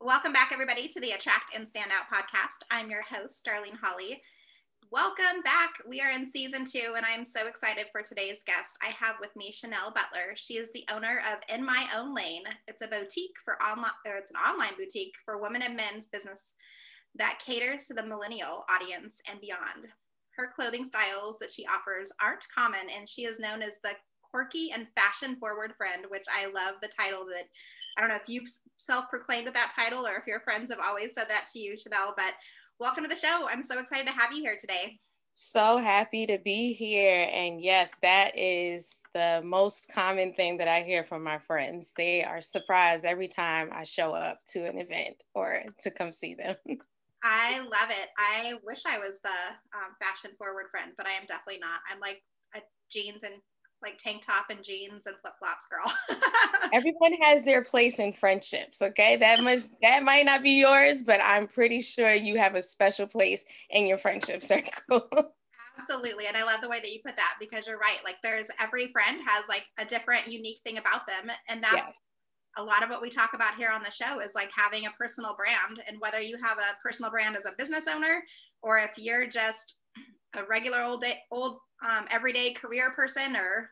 Welcome back, everybody, to the Attract and Stand Out podcast. I'm your host, Darlene Hawley. Welcome back. We are in season 2, and I'm so excited for today's guest. I have with me Shanelle Butler. She is the owner of In My Own Lane. It's a boutique for online, or it's an online boutique for women and men's business that caters to the millennial audience and beyond. Her clothing styles that she offers aren't common, and she is known as the quirky and fashion-forward friend, which I love the title that I don't know if you've self-proclaimed with that title or if your friends have always said that to you, Shanelle, but welcome to the show. I'm so excited to have you here today. So happy to be here. And yes, that is the most common thing that I hear from my friends. They are surprised every time I show up to an event or to come see them. I love it. I wish I was the fashion-forward friend, but I am definitely not. I'm like a jeans and like tank top and jeans and flip-flops girl. Everyone has their place in friendships, okay? That might not be yours, but I'm pretty sure you have a special place in your friendship circle. Absolutely. And I love the way that you put that, because you're right. Like every friend has like a different, unique thing about them. And that's a lot of what we talk about here on the show is like having a personal brand. And whether you have a personal brand as a business owner, or if you're just a regular everyday career person, or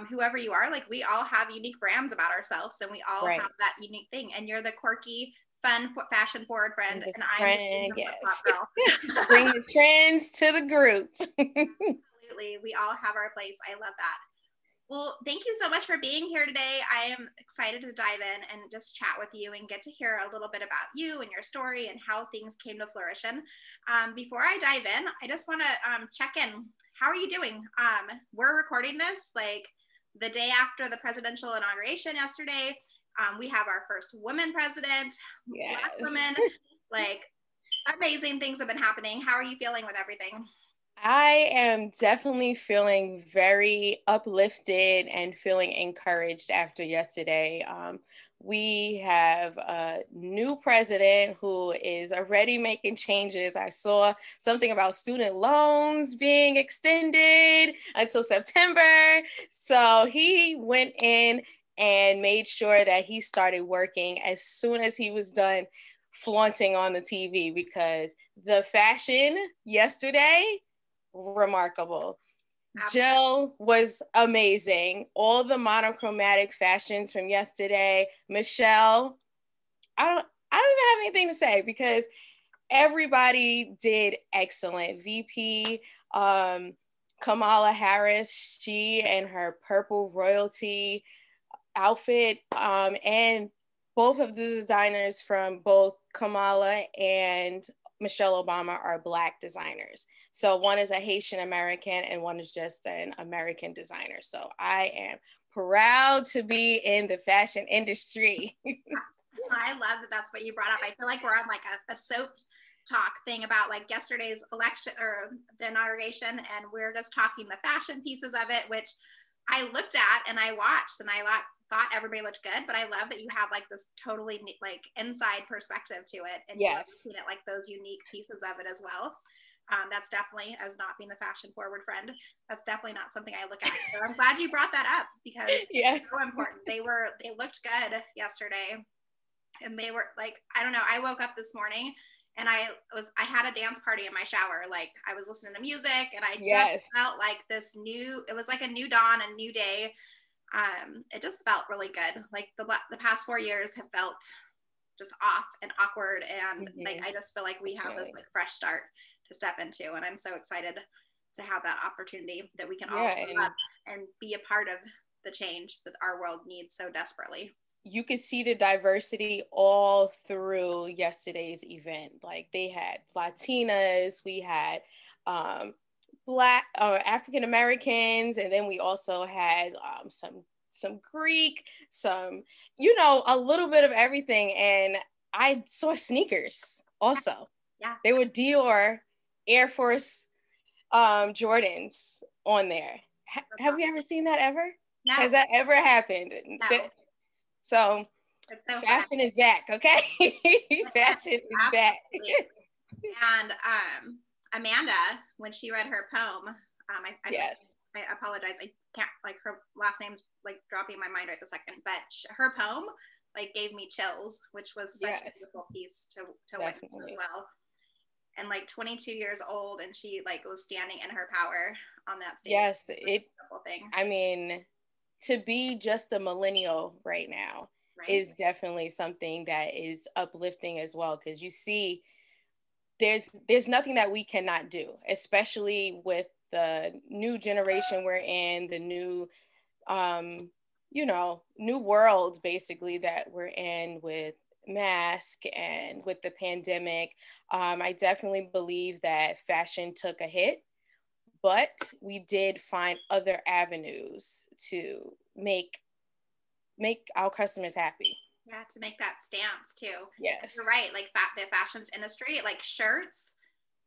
whoever you are, like we all have unique brands about ourselves, and we all have that unique thing. And you're the quirky, fun, fashion forward friend, and I'm the flip-flop girl. Bring the trends to the group. Absolutely. We all have our place. I love that. Well, thank you so much for being here today. I am excited to dive in and just chat with you and get to hear a little bit about you and your story and how things came to fruition. Before I dive in, I just want to check in. How are you doing? We're recording this like the day after the presidential inauguration yesterday. We have our first woman president, Black women, like amazing things have been happening. How are you feeling with everything? I am definitely feeling very uplifted and feeling encouraged after yesterday. We have a new president who is already making changes. I saw something about student loans being extended until September. So he went in and made sure that he started working as soon as he was done flaunting on the TV, because the fashion yesterday, remarkable. Jill was amazing. All the monochromatic fashions from yesterday. Michelle, I don't even have anything to say because everybody did excellent. VP Kamala Harris, she and her purple royalty outfit, and both of the designers from both Kamala and Michelle Obama are Black designers. So one is a Haitian American and one is just an American designer. So I am proud to be in the fashion industry. I love that that's what you brought up. I feel like we're on like a soap talk thing about like yesterday's election or the inauguration, and we're just talking the fashion pieces of it, which I looked at and I watched and I thought everybody looked good, but I love that you have like this totally like inside perspective to it, and you're looking at like those unique pieces of it as well. That's definitely, as not being the fashion forward friend, that's definitely not something I look at. So I'm glad you brought that up because it's so important. They looked good yesterday, and they were like, I don't know. I woke up this morning and I had a dance party in my shower. Like I was listening to music and I just felt like it was like a new dawn, a new day. It just felt really good. Like the past 4 years have felt just off and awkward. And like, I just feel like we have this like fresh start to step into. And I'm so excited to have that opportunity that we can all show up and be a part of the change that our world needs so desperately. You could see the diversity all through yesterday's event. Like they had Latinas, we had Black or African Americans, and then we also had some Greek, some, a little bit of everything. And I saw sneakers also. Yeah. They were Dior Air Force Jordans on there. Have we ever seen that ever? No. Has that ever happened? No. So fashion is back, okay? Fashion is back. And Amanda, when she read her poem, I apologize. I can't, like, her last name's like dropping my mind right this second, but her poem like gave me chills, which was such a beautiful piece to witness as well. And like 22 years old, and she like was standing in her power on that stage. Yes, thing. I mean, to be just a millennial right now is definitely something that is uplifting as well, because you see there's nothing that we cannot do, especially with the new generation we're in, the new new world basically that we're in with mask and with the pandemic. I definitely believe that fashion took a hit, but we did find other avenues to make our customers happy. Yeah, to make that stance too. Yes. You're right. Like the fashion industry, like shirts.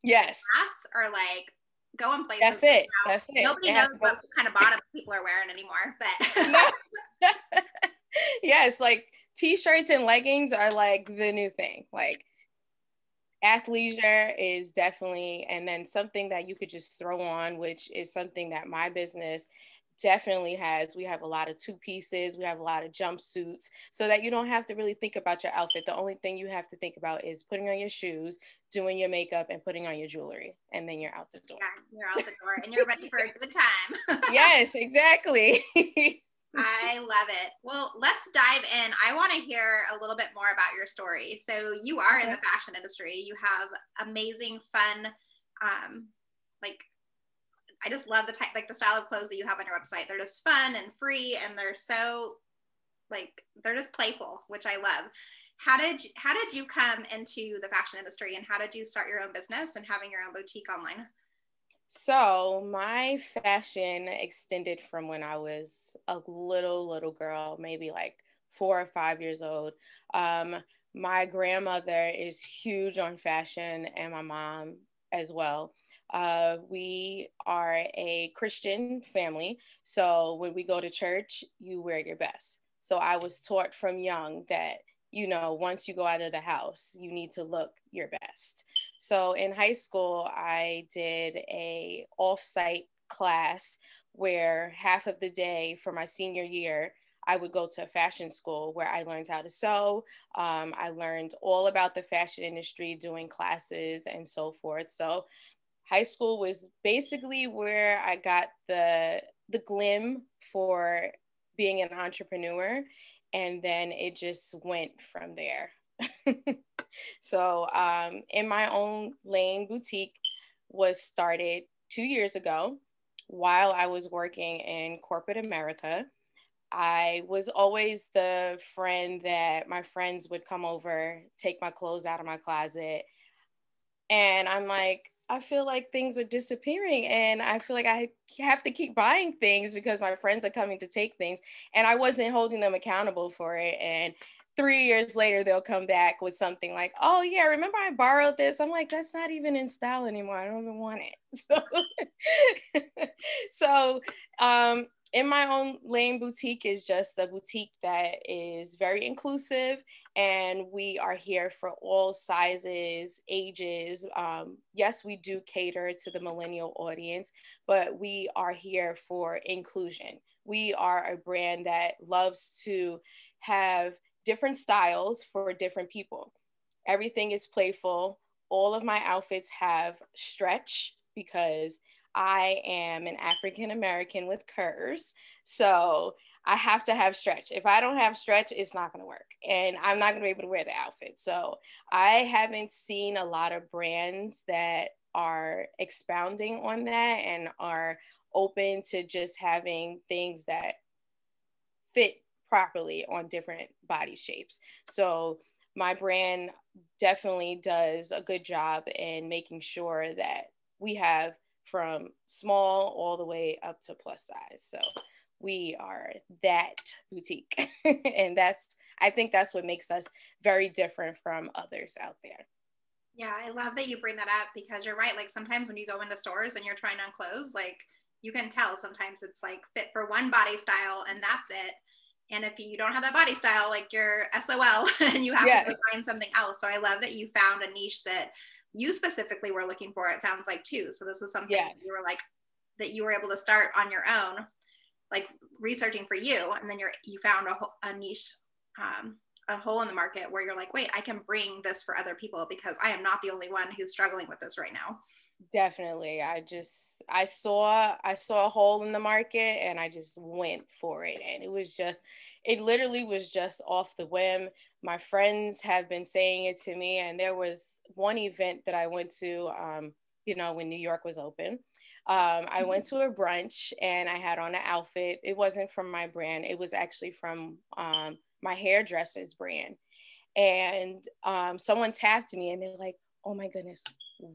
Yes. Masks are like going places. That's it. Now. That's it. Nobody knows what kind of bottoms people are wearing anymore, but yes, like t-shirts and leggings are like the new thing. Like athleisure is definitely, and then something that you could just throw on, which is something that my business definitely has. We have a lot of two pieces, we have a lot of jumpsuits, so that you don't have to really think about your outfit. The only thing you have to think about is putting on your shoes, doing your makeup, and putting on your jewelry, and then you're out the door. Yeah, you're out the door and you're ready for a good time. Yes, exactly. I love it. Well, let's dive in. I want to hear a little bit more about your story. So you are in the fashion industry. You have amazing, fun, like, I just love the type, like the style of clothes that you have on your website. They're just fun and free, and they're so like, they're just playful, which I love. How did you come into the fashion industry, and how did you start your own business and having your own boutique online? So my fashion extended from when I was a little girl, maybe like 4 or 5 years old. My grandmother is huge on fashion, and my mom as well. We are a Christian family, so when we go to church, you wear your best. So I was taught from young that, once you go out of the house, you need to look your best. So in high school, I did a off-site class where half of the day for my senior year, I would go to a fashion school where I learned how to sew. I learned all about the fashion industry, doing classes and so forth. So high school was basically where I got the glim for being an entrepreneur, and then it just went from there. So In My Own Lane boutique was started 2 years ago while I was working in corporate America. I was always the friend that my friends would come over, take my clothes out of my closet, and I'm like, I feel like things are disappearing, and I feel like I have to keep buying things because my friends are coming to take things, and I wasn't holding them accountable for it. And 3 years later, they'll come back with something like, oh yeah, remember I borrowed this? I'm like, that's not even in style anymore. I don't even want it. So In My Own Lane boutique is just a boutique that is very inclusive, and we are here for all sizes, ages. Yes, we do cater to the millennial audience, but we are here for inclusion. We are a brand that loves to have different styles for different people. Everything is playful. All of my outfits have stretch because I am an African American with curves. So I have to have stretch. If I don't have stretch, it's not going to work. And I'm not going to be able to wear the outfit. So I haven't seen a lot of brands that are expounding on that and are open to just having things that fit properly on different body shapes. So my brand definitely does a good job in making sure that we have from small all the way up to plus size. So we are that boutique. And I think that's what makes us very different from others out there. Yeah, I love that you bring that up, because you're right. Like sometimes when you go into stores and you're trying on clothes, like you can tell sometimes it's like fit for one body style and that's it. And if you don't have that body style, like you're SOL and you have to go find something else. So I love that you found a niche that you specifically were looking for, it sounds like too. So this was something that you were like, that you were able to start on your own, like researching for you. And then you found a niche a hole in the market where you're like, wait, I can bring this for other people because I am not the only one who's struggling with this right now. Definitely. I saw a hole in the market and I just went for it. And it literally was just off the whim. My friends have been saying it to me. And there was one event that I went to, when New York was open. I went to a brunch and I had on an outfit. It wasn't from my brand. It was actually from my hairdresser's brand. And someone tapped me and they're like, oh my goodness,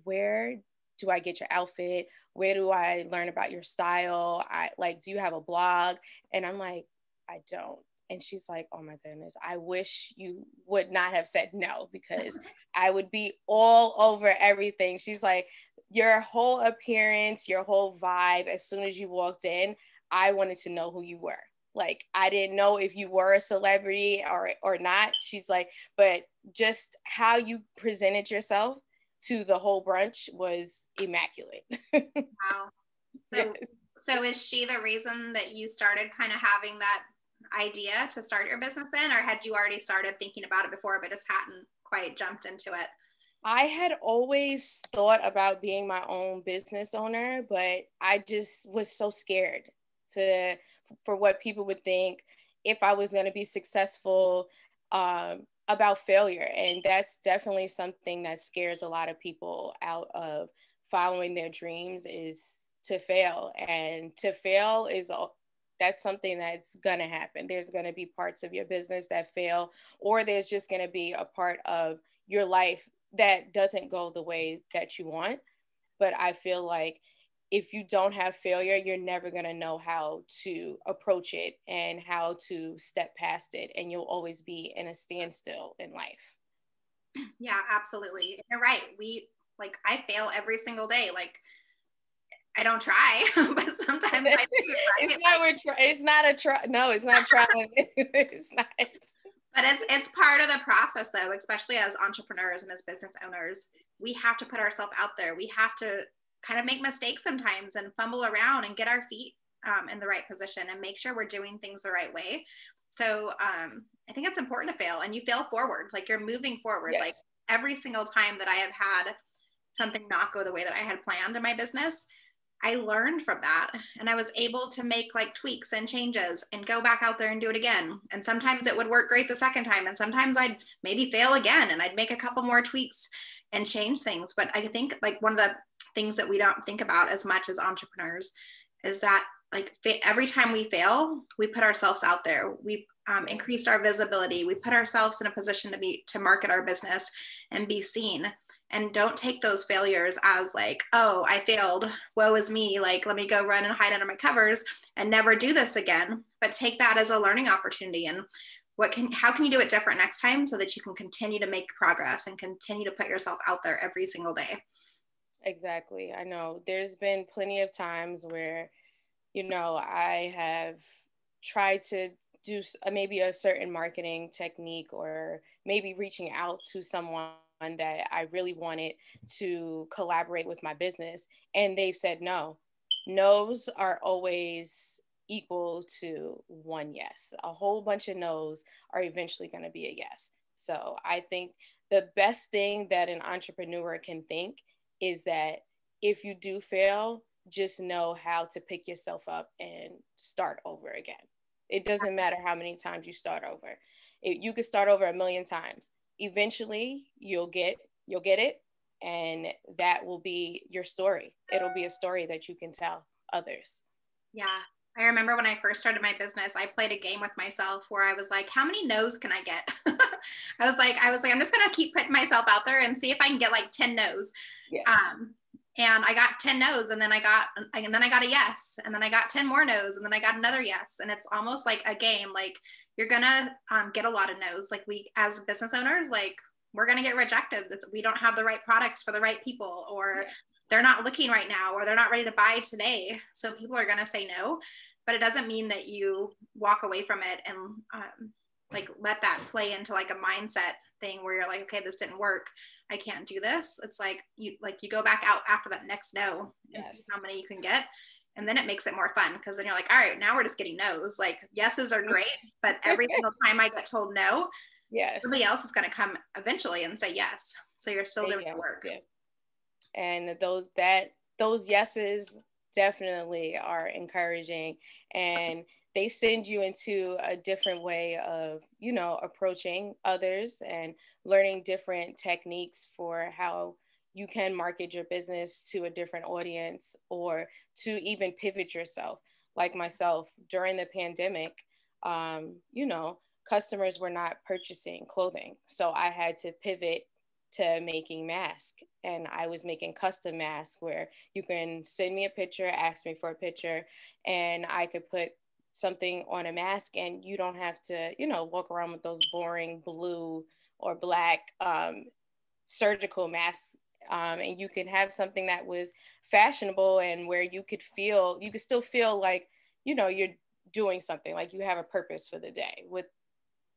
where do I get your outfit? Where do I learn about your style? Do you have a blog? And I'm like, I don't. And she's like, oh my goodness, I wish you would not have said no, because I would be all over everything. She's like, your whole appearance, your whole vibe, as soon as you walked in, I wanted to know who you were. Like, I didn't know if you were a celebrity or not. She's like, but just how you presented yourself to the whole brunch was immaculate. Wow. So is she the reason that you started kind of having that idea to start your business in, or had you already started thinking about it before but just hadn't quite jumped into it? I had always thought about being my own business owner, but I just was so scared for what people would think, if I was going to be successful, about failure. And that's definitely something that scares a lot of people out of following their dreams, is to fail. And to fail that's something that's going to happen. There's going to be parts of your business that fail, or there's just going to be a part of your life that doesn't go the way that you want. But I feel like if you don't have failure, you're never going to know how to approach it and how to step past it. And you'll always be in a standstill in life. Yeah, absolutely. You're right. I fail every single day. Like, I don't try, but sometimes I do. Right? It's not a try. No, it's not trying. It's not. But it's part of the process, though, especially as entrepreneurs and as business owners. We have to put ourselves out there. We have to kind of make mistakes sometimes and fumble around and get our feet in the right position and make sure we're doing things the right way. So I think it's important to fail, and you fail forward. Like, you're moving forward. Yes. Like, every single time that I have had something not go the way that I had planned in my business, I learned from that, and I was able to make like tweaks and changes and go back out there and do it again. And sometimes it would work great the second time, and sometimes I'd maybe fail again and I'd make a couple more tweaks and change things. But I think like one of the things that we don't think about as much as entrepreneurs is that like every time we fail, we put ourselves out there. We increased our visibility. We put ourselves in a position to market our business and be seen. And don't take those failures as like, oh, I failed, woe is me. Like, let me go run and hide under my covers and never do this again. But take that as a learning opportunity. And how can you do it different next time so that you can continue to make progress and continue to put yourself out there every single day? Exactly. I know there's been plenty of times where, I have tried to do maybe a certain marketing technique, or maybe reaching out to someone that I really wanted to collaborate with my business, and they've said no. No's are always equal to one yes. A whole bunch of no's are eventually going to be a yes. So I think the best thing that an entrepreneur can think is that if you do fail, just know how to pick yourself up and start over again. It doesn't matter how many times you start over. You could start over 1,000,000 times. Eventually you'll get it, and that will be your story. It'll be a story that you can tell others. Yeah. I remember when I first started my business, I played a game with myself where I was like, how many no's can I get? I was like, I'm just going to keep putting myself out there and see if I can get like 10 no's. Yes. And I got 10 no's, and then I got a yes, and then I got 10 more no's, and then I got another yes. And it's almost like a game. Like, you're gonna get a lot of no's. Like, we as business owners, like, we're gonna get rejected. We don't have the right products for the right people, or they're not looking right now, or they're not ready to buy today. So people are gonna say no, but it doesn't mean that you walk away from it and like let that play into like a mindset thing where you're like, okay, this didn't work, I can't do this. It's like you go back out after that next no and see how many you can get. And then it makes it more fun, because then you're like, all right, now we're just getting no's. Like, yeses are great, but every single time I get told no, Yes. Somebody else is going to come eventually and say yes. So you're still doing the work. Yeah. And those yeses definitely are encouraging, and they send you into a different way of, approaching others and learning different techniques for how you can market your business to a different audience, or to even pivot yourself. Like myself, during the pandemic, customers were not purchasing clothing. So I had to pivot to making masks, and I was making custom masks where you can send me a picture, ask me for a picture, and I could put something on a mask, and you don't have to, walk around with those boring blue or black surgical masks. And you can have something that was fashionable, and where you could still feel like, you're doing something, like you have a purpose for the day.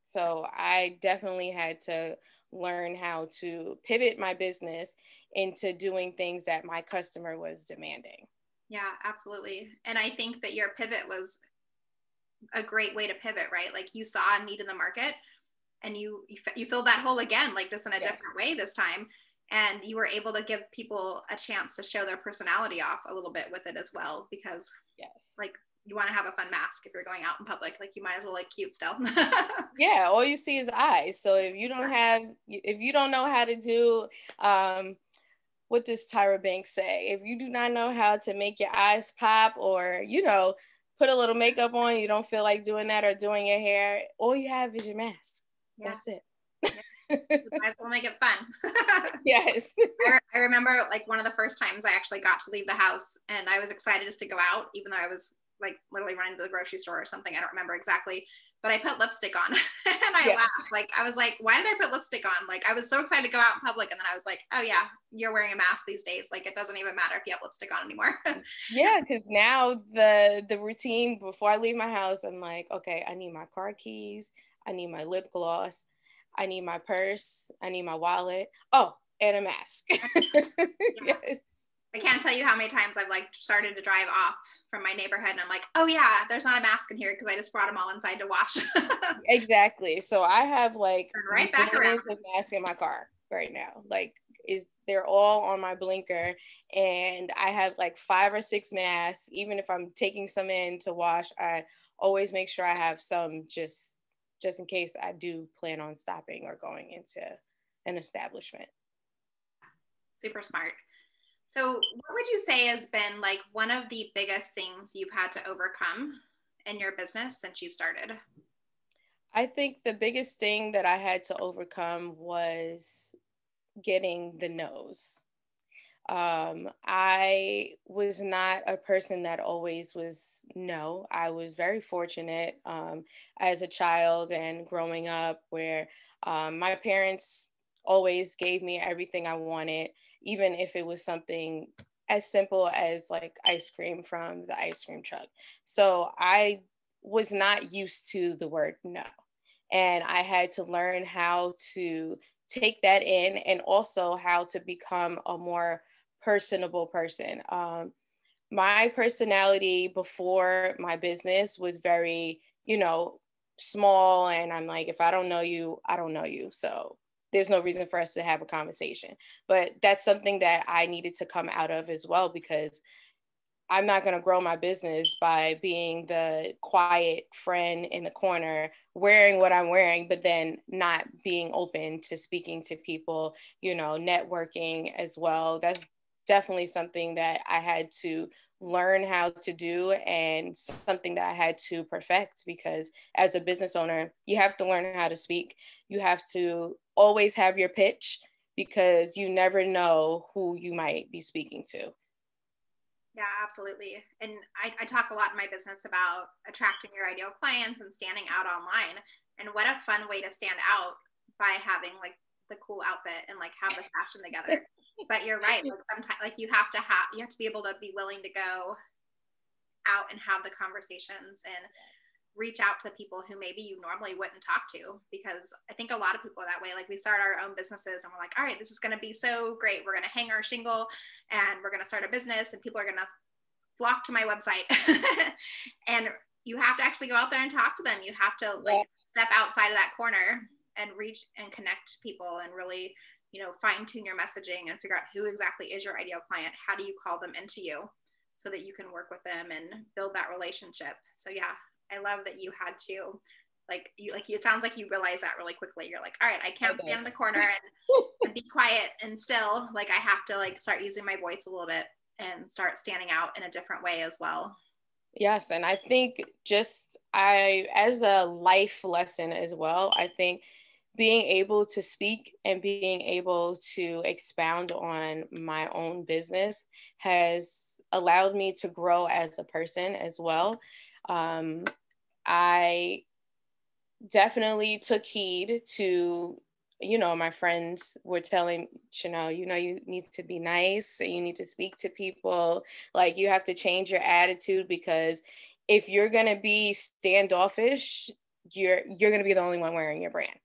So I definitely had to learn how to pivot my business into doing things that my customer was demanding. Yeah, absolutely. And I think that your pivot was a great way to pivot, right? Like you saw a need in the market, and you filled that hole again, like just in a different way this time. And you were able to give people a chance to show their personality off a little bit with it as well, because like you want to have a fun mask if you're going out in public, like you might as well look cute still. Yeah, all you see is eyes. So if you don't know how to do, what does Tyra Banks say? If you do not know how to make your eyes pop, or, put a little makeup on, you don't feel like doing that, or doing your hair, all you have is your mask. Yeah. That's it. You might as well make it fun. Yes. I remember like one of the first times I actually got to leave the house, and I was excited just to go out, even though I was like literally running to the grocery store or something. I don't remember exactly, but I put lipstick on and I laughed. Like, I was like, why did I put lipstick on? Like, I was so excited to go out in public. And then I was like, oh yeah, you're wearing a mask these days. Like, it doesn't even matter if you have lipstick on anymore. Yeah. Cause now the routine before I leave my house, I'm like, okay, I need my car keys. I need my lip gloss. I need my purse. I need my wallet. Oh, and a mask. Yes. I can't tell you how many times I've like started to drive off from my neighborhood, and I'm like, oh yeah, there's not a mask in here because I just brought them all inside to wash. Exactly. So I have like right back around of masks in my car right now. Like they're all on my blinker, and I have like 5 or 6 masks. Even if I'm taking some in to wash, I always make sure I have some just in case I do plan on stopping or going into an establishment. Super smart. So what would you say has been like one of the biggest things you've had to overcome in your business since you started? I think the biggest thing that I had to overcome was getting the no's. I was not a person that always was no. I was very fortunate as a child and growing up, where my parents always gave me everything I wanted, even if it was something as simple as like ice cream from the ice cream truck. So I was not used to the word no. And I had to learn how to take that in, and also how to become a more personable person. My personality before my business was very, small. And I'm like, if I don't know you, I don't know you. So there's no reason for us to have a conversation. But that's something that I needed to come out of as well, because I'm not going to grow my business by being the quiet friend in the corner, wearing what I'm wearing, but then not being open to speaking to people, networking as well. That's definitely something that I had to learn how to do, and something that I had to perfect, because as a business owner, you have to learn how to speak. You have to always have your pitch, because you never know who you might be speaking to. Yeah, absolutely. And I talk a lot in my business about attracting your ideal clients and standing out online. And what a fun way to stand out by having like the cool outfit and like have the fashion together. But you're right. Like sometimes like you have to be able to be willing to go out and have the conversations and reach out to people who maybe you normally wouldn't talk to, because I think a lot of people are that way. Like we start our own businesses and we're like, all right, this is going to be so great. We're going to hang our shingle and we're going to start a business and people are going to flock to my website. And you have to actually go out there and talk to them. You have to like step outside of that corner and reach and connect people and really, you know, fine tune your messaging and figure out who exactly is your ideal client. How do you call them into you so that you can work with them and build that relationship? So yeah, I love that you had to it sounds like you realize that really quickly. You're like, all right, I can't stand in the corner and be quiet and still, like, I have to like start using my voice a little bit and start standing out in a different way as well. Yes. And I think as a life lesson as well, I think being able to speak and being able to expound on my own business has allowed me to grow as a person as well. I definitely took heed to, you know, my friends were telling Shanelle, you know, you need to be nice and you need to speak to people. Like, you have to change your attitude, because if you're going to be standoffish, you're going to be the only one wearing your brand.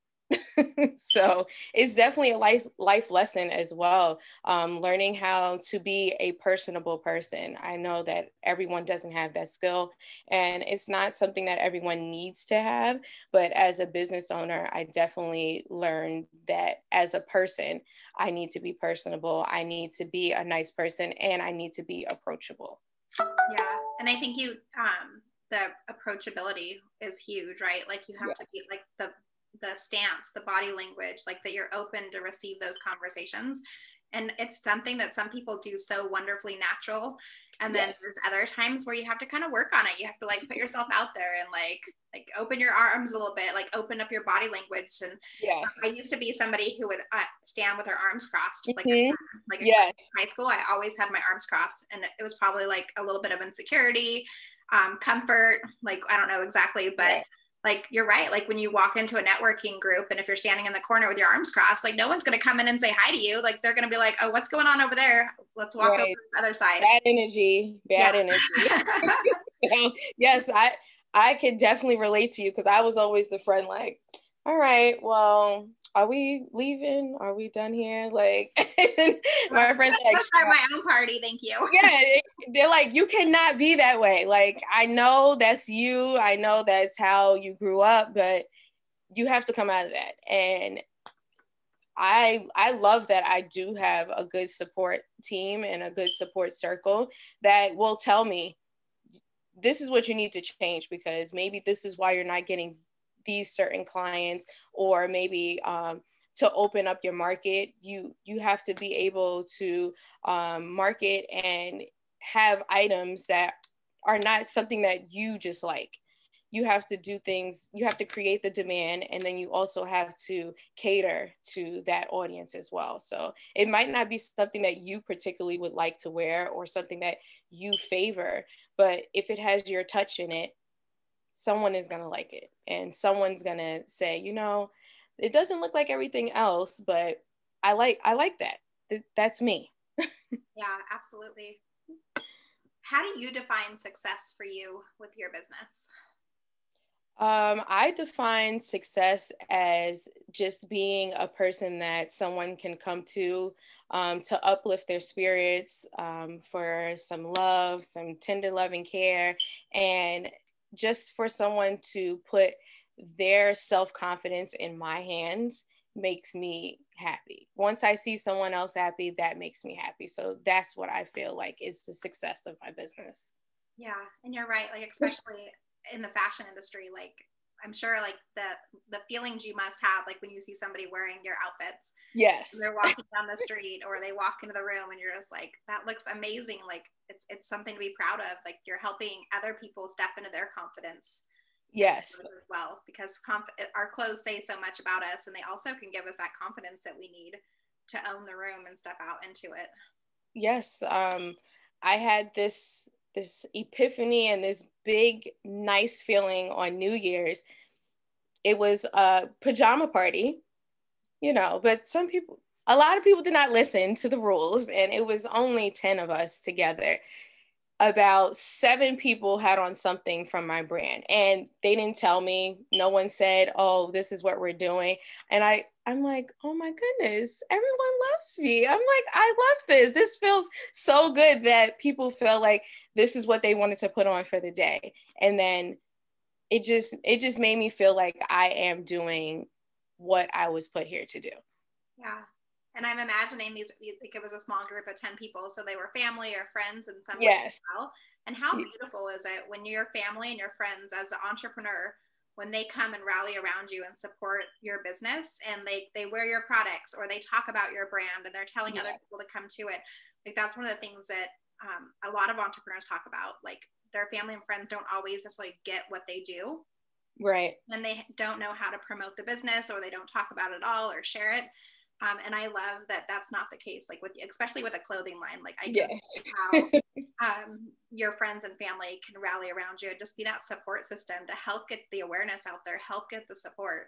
So it's definitely a life lesson as well. Learning how to be a personable person. I know that everyone doesn't have that skill, and it's not something that everyone needs to have. But as a business owner, I definitely learned that as a person, I need to be personable. I need to be a nice person, and I need to be approachable. Yeah. And I think the approachability is huge, right? Like, you have to be like the stance, the body language, like that you're open to receive those conversations. And it's something that some people do so wonderfully natural. And then there's other times where you have to kind of work on it. You have to like put yourself out there and like open your arms a little bit, like open up your body language. And I used to be somebody who would stand with her arms crossed, like in high school. I always had my arms crossed, and it was probably like a little bit of insecurity, comfort, like, I don't know exactly, but like, you're right. Like, when you walk into a networking group, and if you're standing in the corner with your arms crossed, like, no one's going to come in and say hi to you. Like, they're going to be like, oh, what's going on over there? Let's walk over to the other side. Bad energy. Yes, I can definitely relate to you, because I was always the friend like, all right, well, are we leaving? Are we done here? Like, my friends are like, start my own party, thank you. They're like, you cannot be that way. Like, I know that's you. I know that's how you grew up, but you have to come out of that. And I love that I do have a good support team and a good support circle that will tell me, this is what you need to change, because maybe this is why you're not getting these certain clients, or maybe to open up your market, you have to be able to market and have items that are not something that you just like. You have to do things, you have to create the demand, and then you also have to cater to that audience as well. So it might not be something that you particularly would like to wear or something that you favor, but if it has your touch in it, someone is going to like it, and someone's going to say, you know, it doesn't look like everything else, but I like that. That's me. Yeah, absolutely. How do you define success for you with your business? I define success as just being a person that someone can come to uplift their spirits, for some love, some tender loving care, and just for someone to put their self-confidence in my hands makes me happy. Once I see someone else happy, that makes me happy. So that's what I feel like is the success of my business. Yeah, and you're right. Like, especially in the fashion industry, like, I'm sure like the feelings you must have, like when you see somebody wearing your outfits. Yes. They're walking down the street, or they walk into the room, and you're just like, that looks amazing. Like, it's something to be proud of. Like, you're helping other people step into their confidence. Yes. As well, because our clothes say so much about us, and they also can give us that confidence that we need to own the room and step out into it. Yes. I had this epiphany and this big, nice feeling on New Year's. It was a pajama party, you know, but a lot of people did not listen to the rules, and it was only 10 of us together. About 7 people had on something from my brand, and they didn't tell me. No one said, oh, this is what we're doing. And I'm like, oh my goodness, everyone loves me. I'm like, I love this. This feels so good that people feel like this is what they wanted to put on for the day. And then it just made me feel like I am doing what I was put here to do. Yeah. And I'm imagining these, like it was a small group of 10 people. So they were family or friends in some way Yes. as well. And how beautiful is it when your family and your friends as an entrepreneur, when they come and rally around you and support your business, and they wear your products or they talk about your brand and they're telling other people to come to it. Like that's one of the things that a lot of entrepreneurs talk about. Like their family and friends don't always just like get what they do. Right. And they don't know how to promote the business, or they don't talk about it all or share it. And I love that that's not the case, like with, especially with a clothing line. Like I can see how your friends and family can rally around you and just be that support system to help get the awareness out there, help get the support.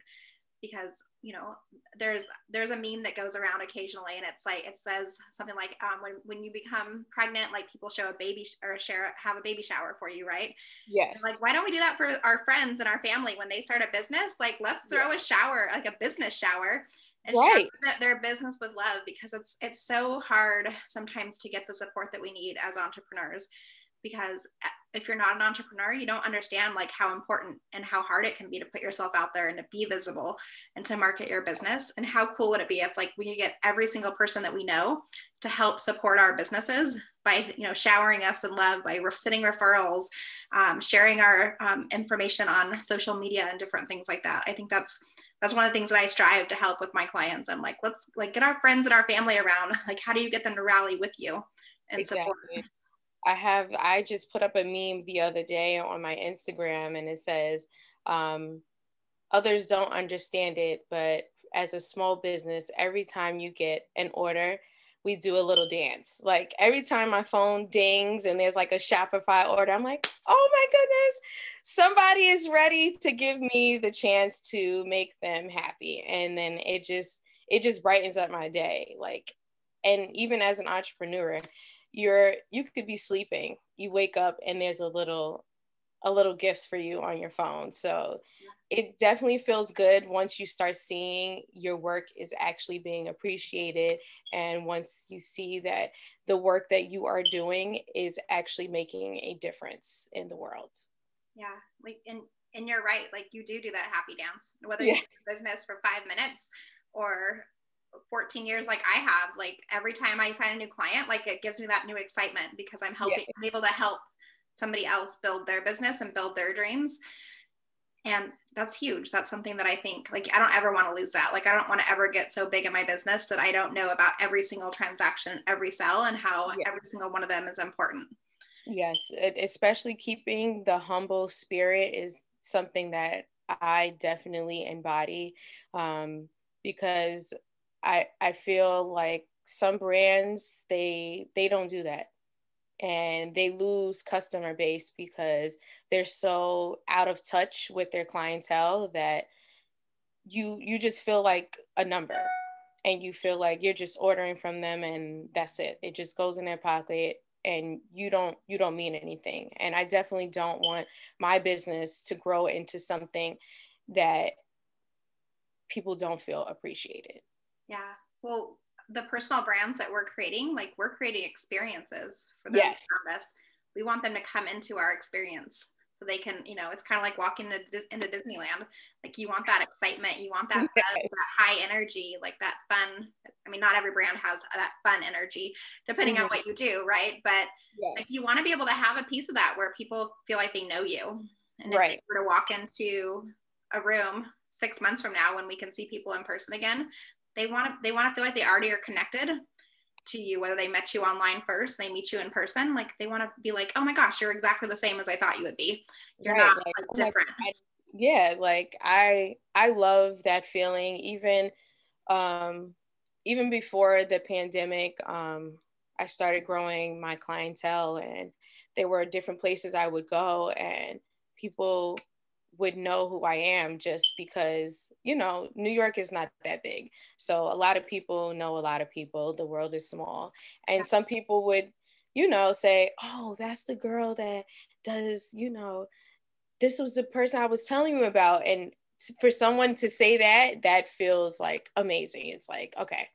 Because, you know, there's a meme that goes around occasionally, and it's like, it says something like, when you become pregnant, like people show a baby or have a baby shower for you, right? Yes. And like, why don't we do that for our friends and our family when they start a business? Like, let's throw a shower, like a business shower, and shower their business with love, because it's so hard sometimes to get the support that we need as entrepreneurs. Because if you're not an entrepreneur, you don't understand like how important and how hard it can be to put yourself out there and to be visible and to market your business. And how cool would it be if like we could get every single person that we know to help support our businesses by, you know, showering us in love, by sending referrals, sharing our information on social media and different things like that. I think that's one of the things that I strive to help with my clients. I'm like, let's like get our friends and our family around. Like, how do you get them to rally with you and support? I just put up a meme the other day on my Instagram, and it says, others don't understand it, but as a small business, every time you get an order, we do a little dance. Like every time my phone dings and there's like a Shopify order, I'm like, oh my goodness, somebody is ready to give me the chance to make them happy. And then it just brightens up my day. Like, and even as an entrepreneur, you could be sleeping, you wake up and there's a little gift for you on your phone. So it definitely feels good once you start seeing your work is actually being appreciated, and once you see that the work that you are doing is actually making a difference in the world. Yeah, like and you're right, like you do that happy dance, whether you're in business for 5 minutes or 14 years like I have. Like every time I sign a new client, like it gives me that new excitement because I'm able to help somebody else build their business and build their dreams. And that's huge. That's something that I think, like, I don't ever want to lose that. Like, I don't want to ever get so big in my business that I don't know about every single transaction, every sale, and how every single one of them is important. Yes, especially keeping the humble spirit is something that I definitely embody, because I feel like some brands, they don't do that, and they lose customer base because they're so out of touch with their clientele that you just feel like a number, and you feel like you're just ordering from them and that's it. It just goes in their pocket and you don't mean anything. And I definitely don't want my business to grow into something that people don't feel appreciated. Yeah. Well, the personal brands that we're creating, like we're creating experiences for those around us. We want them to come into our experience so they can, you know, it's kind of like walking into Disneyland. Like you want that excitement, you want that buzz, that high energy, like that fun. I mean, not every brand has that fun energy depending on what you do, right? But like you want to be able to have a piece of that where people feel like they know you. And if they were to walk into a room 6 months from now when we can see people in person again, they want to feel like they already are connected to you, whether they met you online first, they meet you in person. Like they want to be like, oh my gosh, you're exactly the same as I thought you would be. You're not like, different. Like I love that feeling. Even before the pandemic, I started growing my clientele, and there were different places I would go, and people would know who I am just because, you know, New York is not that big. So a lot of people know a lot of people. The world is small. And some people would, you know, say, oh, that's the girl that does, you know, this was the person I was telling you about. And for someone to say that feels like amazing. It's like, okay,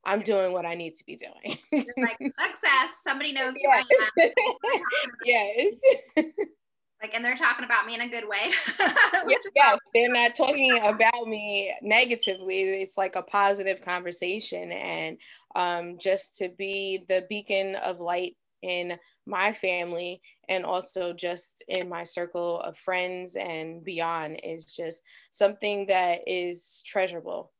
I'm doing what I need to be doing. You're like, success. Somebody knows who I am. Yes. Like, and they're talking about me in a good way. Yes, they're not talking about me negatively. It's like a positive conversation, and just to be the beacon of light in my family and also just in my circle of friends and beyond is just something that is treasurable.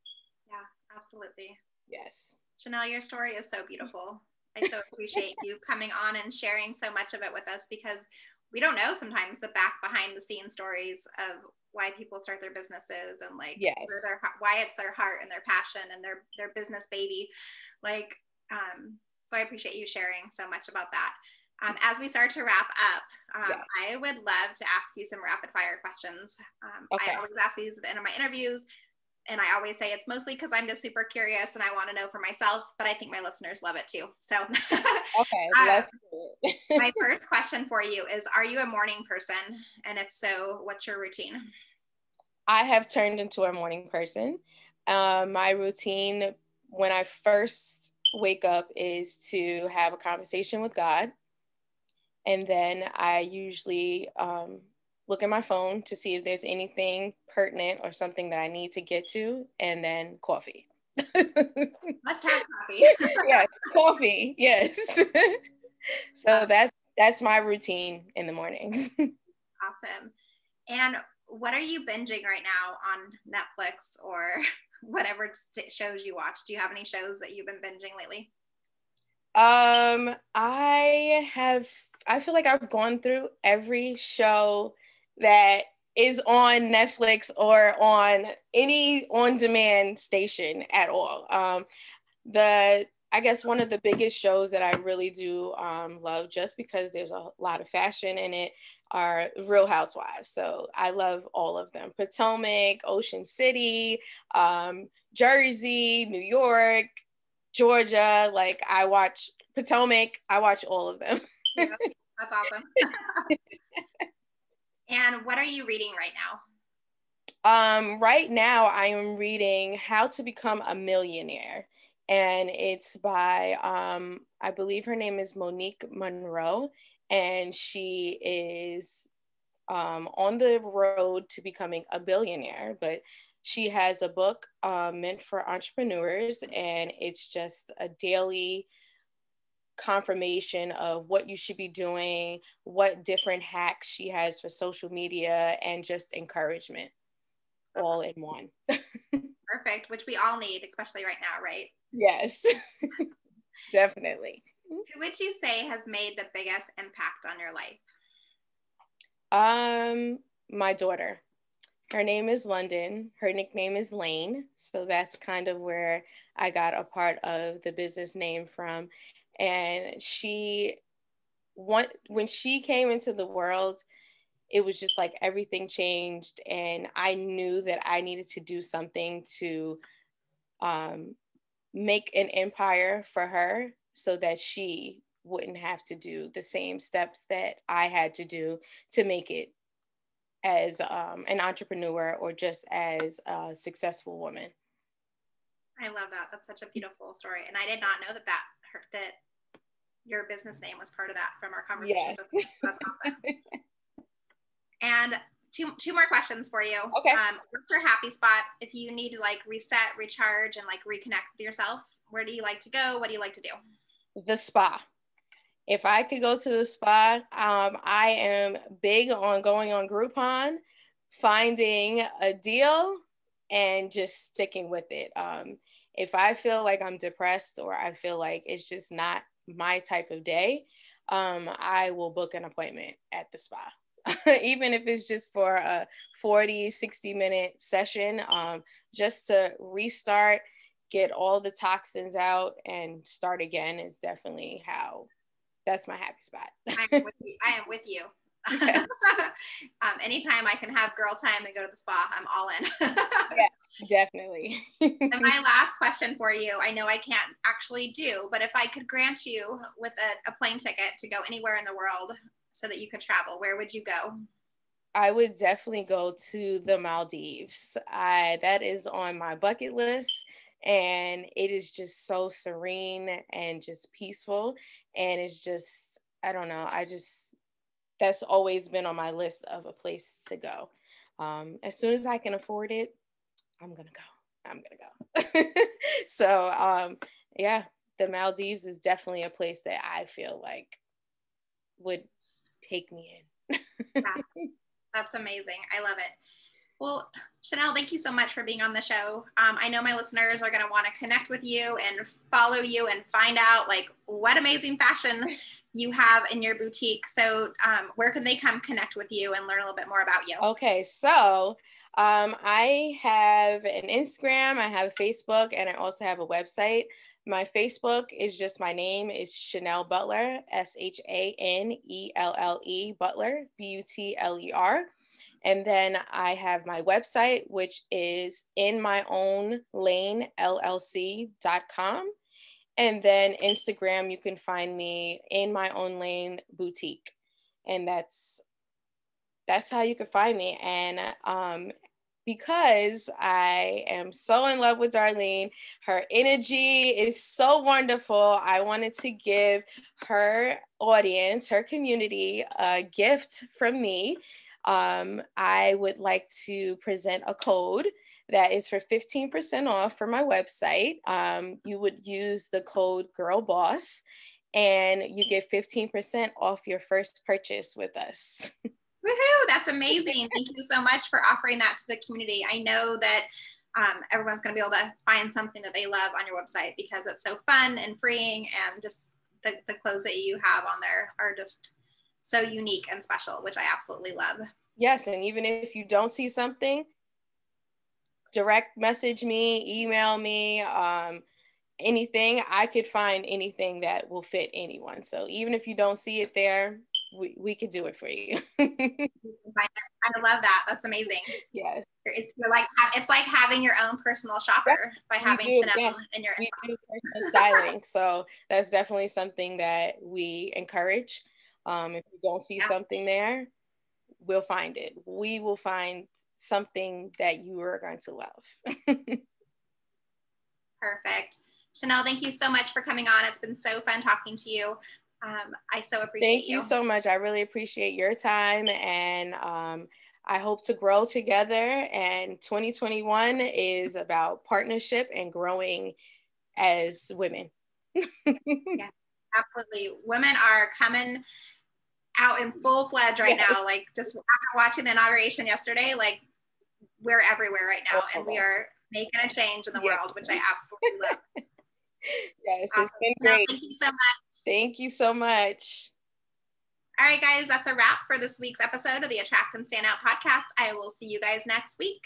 Yeah, absolutely. Yes. Shanelle, your story is so beautiful. I so appreciate you coming on and sharing so much of it with us, because we don't know sometimes the back behind the scene stories of why people start their businesses and like Yes. why it's their heart and their passion and their business baby. Like, so I appreciate you sharing so much about that. As we start to wrap up, Yes. I would love to ask you some rapid fire questions. Okay. I always ask these at the end of my interviews. And I always say it's mostly because I'm just super curious and I want to know for myself, but I think my listeners love it too. So, okay, let's do it. My first question for you is, are you a morning person? And if so, what's your routine? I have turned into a morning person. My routine when I first wake up is to have a conversation with God. And then I usually look at my phone to see if there's anything pertinent or something that I need to get to, and then coffee. Must have coffee. Yes, coffee. Yes. So that's my routine in the mornings. Awesome. And what are you binging right now on Netflix or whatever shows you watch? Do you have any shows that you've been binging lately? I feel like I've gone through every show that is on Netflix or on any on-demand station at all. I guess one of the biggest shows that I really do love, just because there's a lot of fashion in it, are Real Housewives. So I love all of them. Potomac, Ocean City, Jersey, New York, Georgia. Like, I watch Potomac, I watch all of them. Yeah, that's awesome. And what are you reading right now? Right now I am reading How to Become a Millionaire. And it's by, I believe her name is Monique Monroe, and she is on the road to becoming a billionaire. But she has a book meant for entrepreneurs, and it's just a daily confirmation of what you should be doing, what different hacks she has for social media, and just encouragement all in one. Perfect, which we all need, especially right now, right? Yes, definitely. Who would you say has made the biggest impact on your life? My daughter. Her name is London. Her nickname is Lane. So that's kind of where I got a part of the business name from. And when she came into the world, it was just like everything changed. And I knew that I needed to do something to make an empire for her so that she wouldn't have to do the same steps that I had to do to make it as an entrepreneur or just as a successful woman. I love that. That's such a beautiful story. And I did not know that your business name was part of that from our conversation. Yes. That's awesome. And two more questions for you. Okay. What's your happy spot if you need to like reset, recharge, and like reconnect with yourself? Where do you like to go? What do you like to do? The spa. If I could go to the spa, I am big on going on Groupon, finding a deal, and just sticking with it. If I feel like I'm depressed or I feel like it's just not my type of day, I will book an appointment at the spa. Even if it's just for a 40, 60-minute session, just to restart, get all the toxins out, and start again is definitely that's my happy spot. I am with you. Okay. Anytime I can have girl time and go to the spa, I'm all in. Yeah, definitely. And my last question for you, I know I can't actually do, but if I could grant you with a plane ticket to go anywhere in the world so that you could travel, where would you go? I would definitely go to the Maldives. That is on my bucket list, and it is just so serene and just peaceful. And it's just, I don't know, that's always been on my list of a place to go. As soon as I can afford it, I'm gonna go. So yeah, the Maldives is definitely a place that I feel like would take me in. Yeah, that's amazing. I love it. Well, Shanelle, thank you so much for being on the show. I know my listeners are going to want to connect with you and follow you and find out like what amazing fashion you have in your boutique. So where can they come connect with you and learn a little bit more about you? Okay, so I have an Instagram, I have a Facebook, and I also have a website. My Facebook is just my name is Shanelle Butler, Shanelle Butler, Butler. And then I have my website, which is inmyownlanellc.com. And then Instagram, you can find me in my own lane boutique. And that's how you can find me. And because I am so in love with Darlene, her energy is so wonderful. I wanted to give her audience, her community, a gift from me. I would like to present a code that is for 15% off for my website. You would use the code GIRLBOSS and you get 15% off your first purchase with us. Woohoo! That's amazing. Thank you so much for offering that to the community. I know that everyone's going to be able to find something that they love on your website because it's so fun and freeing, and just the clothes that you have on there are just so unique and special, which I absolutely love. Yes, and even if you don't see something, direct message me, email me, anything. I could find anything that will fit anyone. So even if you don't see it there, we could do it for you. I love that. That's amazing. Yes. It's like having your own personal shopper by having Shanelle in your inbox. We do personal styling. So that's definitely something that we encourage. If you don't see something there, we'll find it. We will find something that you are going to love. Perfect. Shanelle, thank you so much for coming on. It's been so fun talking to you. I so appreciate you. Thank you so much. I really appreciate your time, and I hope to grow together. And 2021 is about partnership and growing as women. Yeah, absolutely. Women are coming out in full fledged right now. Like just after watching the inauguration yesterday, like we're everywhere right now, and we are making a change in the world, which I absolutely love. Yes, awesome. It's been great. Thank you so much. Thank you so much. All right, guys, that's a wrap for this week's episode of the Attract and Stand Out podcast. I will see you guys next week.